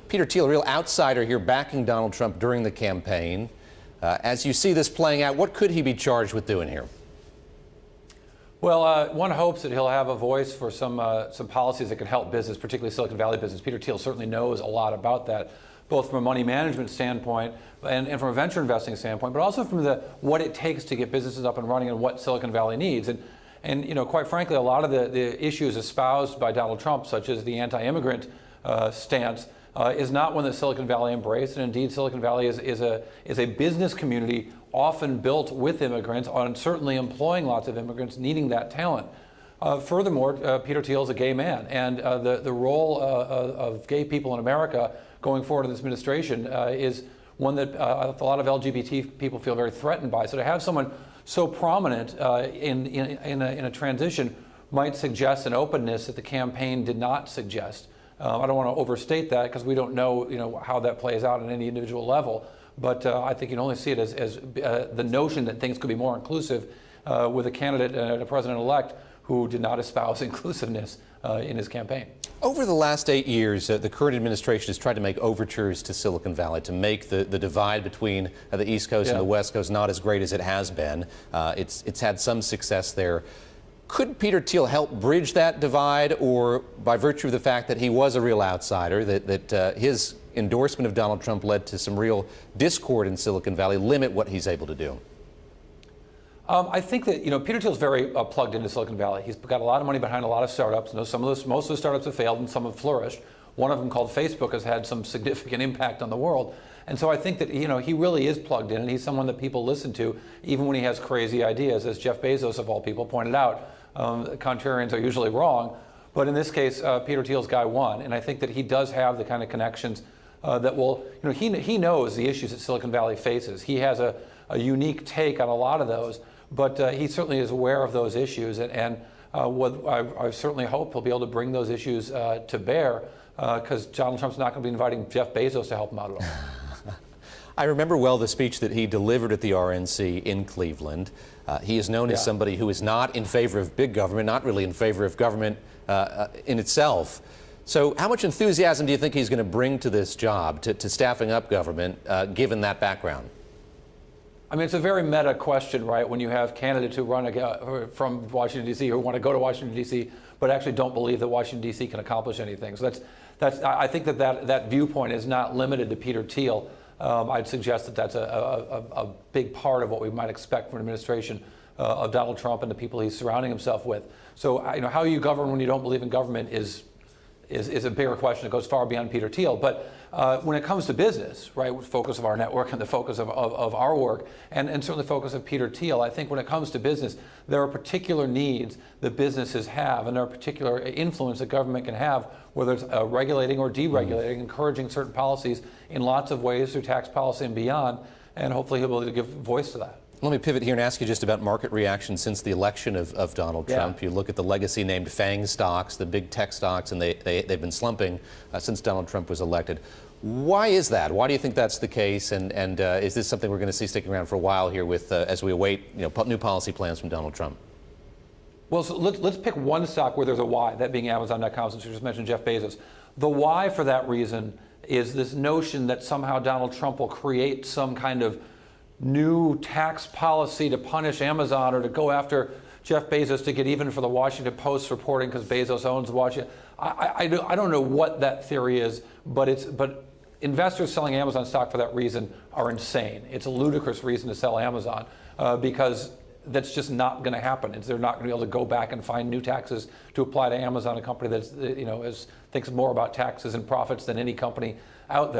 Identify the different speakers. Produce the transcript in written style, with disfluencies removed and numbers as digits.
Speaker 1: Peter Thiel, a real outsider here backing Donald Trump during the campaign. As you see this playing out, what could he be charged with doing here?
Speaker 2: Well, one hopes that he'll have a voice for some policies that can help business, particularly Silicon Valley business. Peter Thiel certainly knows a lot about that, both from a money management standpoint and from a venture investing standpoint, but also from what it takes to get businesses up and running and what Silicon Valley needs. And you know, quite frankly, a lot of the issues espoused by Donald Trump, such as the anti-immigrant stance, is not one that Silicon Valley embraced. And indeed, Silicon Valley is a business community often built with immigrants, and certainly employing lots of immigrants, needing that talent. Furthermore, Peter Thiel is a gay man, and the role of gay people in America going forward in this administration is one that a lot of LGBT people feel very threatened by. So to have someone so prominent in a transition might suggest an openness that the campaign did not suggest. I don't want to overstate that because we don't know, how that plays out on any individual level. But I think you can only see it as the notion that things could be more inclusive with a candidate and a president-elect who did not espouse inclusiveness in his campaign.
Speaker 1: Over the last 8 years, the current administration has tried to make overtures to Silicon Valley to make the divide between the East Coast and the West Coast not as great as it has been. It's had some success there. Could Peter Thiel help bridge that divide, or by virtue of the fact that he was a real outsider, that his endorsement of Donald Trump led to some real discord in Silicon Valley, limit what he's able to do?
Speaker 2: I think that Peter Thiel's very plugged into Silicon Valley. He's got a lot of money behind a lot of startups. Most of the startups have failed and some have flourished. One of them, called Facebook, has had some significant impact on the world. And so I think that he really is plugged in, and he's someone that people listen to, even when he has crazy ideas, as Jeff Bezos of all people pointed out. Contrarians are usually wrong, but in this case, Peter Thiel's guy won, and I think that he does have the kind of connections that will, he knows the issues that Silicon Valley faces. He has a unique take on a lot of those, but he certainly is aware of those issues, and what I certainly hope he'll be able to bring those issues to bear, because Donald Trump's not going to be inviting Jeff Bezos to help him out at all.
Speaker 1: I remember well the speech that he delivered at the RNC in Cleveland. He is known as somebody who is not in favor of big government, not really in favor of government in itself. So how much enthusiasm do you think he's going to bring to this job, to staffing up government, given that background?
Speaker 2: I mean, it's a very meta question, right? When you have candidates who run from Washington, D.C., who want to go to Washington, D.C., but actually don't believe that Washington, D.C. can accomplish anything. So I think that viewpoint is not limited to Peter Thiel. I'd suggest that that's a big part of what we might expect from an administration of Donald Trump and the people he's surrounding himself with. So, how you govern when you don't believe in government is a bigger question that goes far beyond Peter Thiel. But when it comes to business, right, the focus of our network and the focus of our work, and certainly the focus of Peter Thiel, I think when it comes to business, there are particular needs that businesses have, and there are particular influence that government can have, whether it's regulating or deregulating, encouraging certain policies in lots of ways through tax policy and beyond, and hopefully he'll be able to give voice to that.
Speaker 1: Let me pivot here and ask you just about market reaction since the election of Donald Trump. You look at the legacy named FANG stocks, the big tech stocks, and they've been slumping since Donald Trump was elected. Why is that? Why do you think that's the case? And is this something we're going to see sticking around for a while here with as we await new policy plans from Donald Trump?
Speaker 2: Well, so let's pick one stock where there's a why, that being Amazon.com, since you just mentioned Jeff Bezos. The why for that reason is this notion that somehow Donald Trump will create some kind of new tax policy to punish Amazon or to go after Jeff Bezos to get even for the Washington Post reporting because Bezos owns Washington. I don't know what that theory is, but investors selling Amazon stock for that reason are insane. It's a ludicrous reason to sell Amazon because that's just not going to happen. They're not going to be able to go back and find new taxes to apply to Amazon, a company that's thinks more about taxes and profits than any company out there.